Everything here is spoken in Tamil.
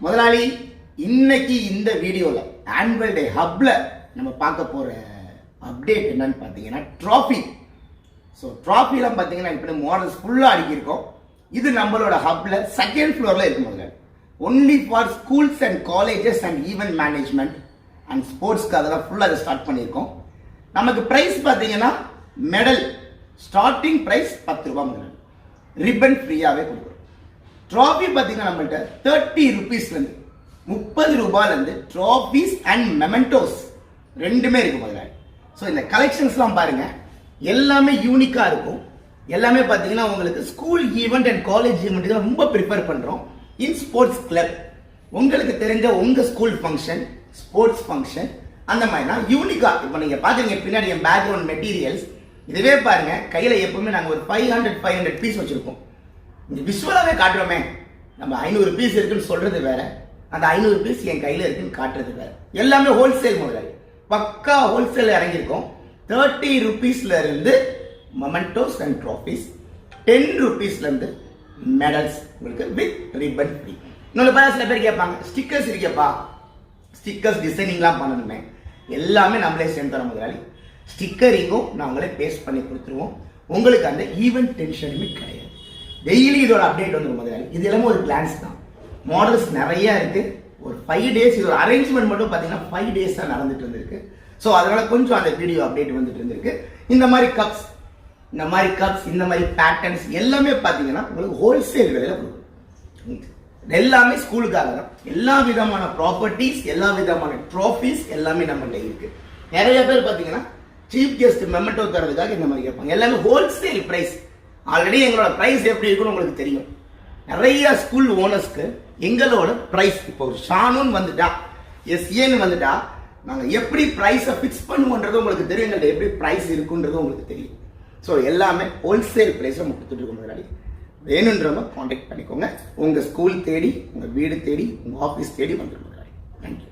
முதலாளி, இன்னைக்கு இந்த வீடியோல ஆனுவல் டே ஹப்ல நம்ம பார்க்க போற அப்டேட் என்னன்னு பார்த்தீங்கன்னா ட்ராஃபி. ஸோ ட்ராஃபிலாம் பார்த்தீங்கன்னா இப்போ மாடல்ஸ் ஃபுல்லாக அடுக்கியிருக்கோம். இது நம்மளோட ஹப்ல செகண்ட் ஃப்ளோர்ல இருக்கு. முதல்ல only for schools and colleges and event management and ஸ்போர்ட்ஸ்க்கு அதெல்லாம் ஃபுல்லாக அதை ஸ்டார்ட் பண்ணியிருக்கோம். நமக்கு ப்ரைஸ் பார்த்தீங்கன்னா மெடல் ஸ்டார்டிங் ப்ரைஸ் 10 ரூபாய் முதல்ல, ரிப்பன் ஃப்ரீயாகவே கொடுக்குறோம். ட்ராஃபி பார்த்தீங்கன்னா நம்மள்கிட்ட 30 ரூபீஸ்லேருந்து 30 ரூபாயிலேருந்து ட்ராஃபீஸ் அண்ட் மெமெண்டோஸ் ரெண்டுமே இருக்கு முதலாளி. ஸோ இந்த கலெக்ஷன்ஸ்லாம் பாருங்க, எல்லாமே யூனிக்காக இருக்கும். எல்லாமே பார்த்தீங்கன்னா உங்களுக்கு school event and college event தான் ரொம்ப ப்ரிஃபர் பண்ணுறோம். இன் ஸ்போர்ட்ஸ் கிளப் உங்களுக்கு தெரிஞ்ச உங்கள் ஸ்கூல் ஃபங்க்ஷன், ஸ்போர்ட்ஸ் ஃபங்க்ஷன், அந்த மாதிரினா யூனிக்காக. இப்போ நீங்கள் பார்த்துருங்க பின்னாடி என் பேக்ரவுண்ட் மெட்டீரியல்ஸ், இதுவே பாருங்க, கையில் எப்பவுமே நாங்கள் ஒரு 500 பீஸ் வச்சுருக்கோம். இந்த விஷுவலாகவே காட்டுறோமே, நம்ம 500 பீஸ் இருக்குன்னு சொல்றது வேற, அந்த 500 பீஸ் என் கையில் இருக்குன்னு காட்டுறது வேற. எல்லாமே ஹோல்சேல் முதலாளி, பக்கா ஹோல்சேல் இறங்கியிருக்கோம். 30 ரூபீஸ்ல இருந்து மொமெண்டோஸ் அண்ட் ட்ராஃபீஸ், 10 ரூபீஸ்ல இருந்து மெடல்ஸ் உங்களுக்கு வித் ரிப்பன் ஃப்ரீ. இன்னொரு பல சில பேர் கேட்பாங்க, ஸ்டிக்கர்ஸ் இருக்கப்பா, ஸ்டிக்கர்ஸ் டிசைனிங்லாம் பண்ணணுமே, எல்லாமே நம்மளே சேர்ந்து தரோம் முதலாளி. ஸ்டிக்கரிங்கும் நாங்களே பேஸ்ட் பண்ணி கொடுத்துருவோம். உங்களுக்கு அந்த ஈவென்ட் டென்ஷனுமே கிடையாது. டெய்லி இதோட அப்டேட் வந்துடும் முதலாளி. இது எல்லாமே ஒரு கிளான்ஸ் தான். மாடல்ஸ் நிறைய இருக்கு. ஒரு 5 டேஸ் இதோட அரேஞ்ச்மெண்ட் மட்டும் பார்த்தீங்கன்னா 5 டேஸ் தான் நடந்துட்டு இருந்திருக்கு. ஸோ அதனால கொஞ்சம் அந்த வீடியோ அப்டேட் வந்துட்டு இருந்திருக்கு. இந்த மாதிரி கப்ஸ், இந்த மாதிரி பேட்டர்ன்ஸ் எல்லாமே பார்த்தீங்கன்னா உங்களுக்கு ஹோல்சேல் விலையில கொடுக்கும். எல்லாமே ஸ்கூலுக்காக தான். எல்லா விதமான ப்ராப்பர்ட்டிஸ், எல்லா விதமான ட்ராஃபீஸ் எல்லாமே நம்மகிட்ட இருக்கு. நிறைய பேர் பார்த்தீங்கன்னா சீஃப் கெஸ்ட் மெமெண்டோ தரதுக்காக இந்த மாதிரி கேட்பாங்க. எல்லாமே ஹோல்சேல் பிரைஸ். ஆல்ரெடி எங்களோட பிரைஸ் எப்படி இருக்குன்னு உங்களுக்கு தெரியும். நிறைய ஸ்கூல் ஓனர்ஸ்க்கு எங்களோட பிரைஸ், இப்போ ஒரு ஷானுன்னு வந்துட்டா, எஸ்ஏன்னு வந்துட்டா, நாங்கள் எப்படி ப்ரைஸை ஃபிக்ஸ் பண்ணுவோன்றது உங்களுக்கு தெரியும். எங்கள்கிட்ட எப்படி ப்ரைஸ் இருக்குன்றது உங்களுக்கு தெரியும். ஸோ எல்லாமே ஹோல்சேல் ப்ரைஸை நம்ம கொடுத்துட்டு இருக்கோம் முன்னாடி. வேணுன்றவங்க கான்டாக்ட் பண்ணிக்கோங்க. உங்கள் ஸ்கூல் தேடி, உங்கள் வீடு தேடி, உங்கள் ஆஃபீஸ் தேடி வந்துடும். தேங்க்யூ.